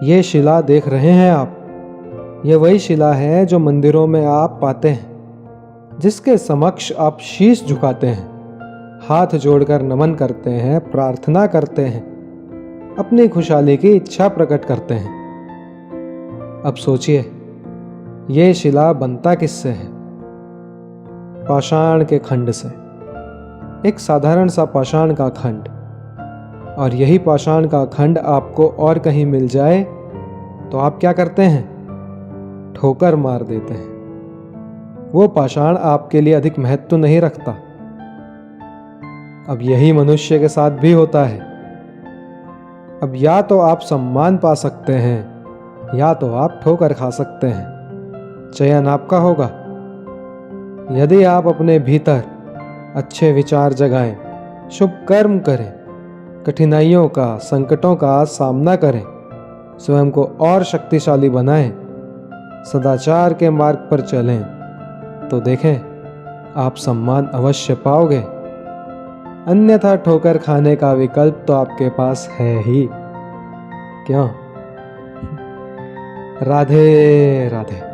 ये शिला देख रहे हैं आप, ये वही शिला है जो मंदिरों में आप पाते हैं, जिसके समक्ष आप शीश झुकाते हैं, हाथ जोड़कर नमन करते हैं, प्रार्थना करते हैं, अपनी खुशहाली की इच्छा प्रकट करते हैं। अब सोचिए, ये शिला बनता किससे है? पाषाण के खंड से, एक साधारण सा पाषाण का खंड। और यही पाषाण का खंड आपको और कहीं मिल जाए तो आप क्या करते हैं? ठोकर मार देते हैं। वो पाषाण आपके लिए अधिक महत्व नहीं रखता। अब यही मनुष्य के साथ भी होता है। अब या तो आप सम्मान पा सकते हैं या तो आप ठोकर खा सकते हैं। चयन आपका होगा। यदि आप अपने भीतर अच्छे विचार जगाएं, शुभ कर्म करें, कठिनाइयों का, संकटों का सामना करें, स्वयं को और शक्तिशाली बनाएं, सदाचार के मार्ग पर चलें, तो देखें आप सम्मान अवश्य पाओगे। अन्यथा ठोकर खाने का विकल्प तो आपके पास है ही। क्यों? राधे राधे।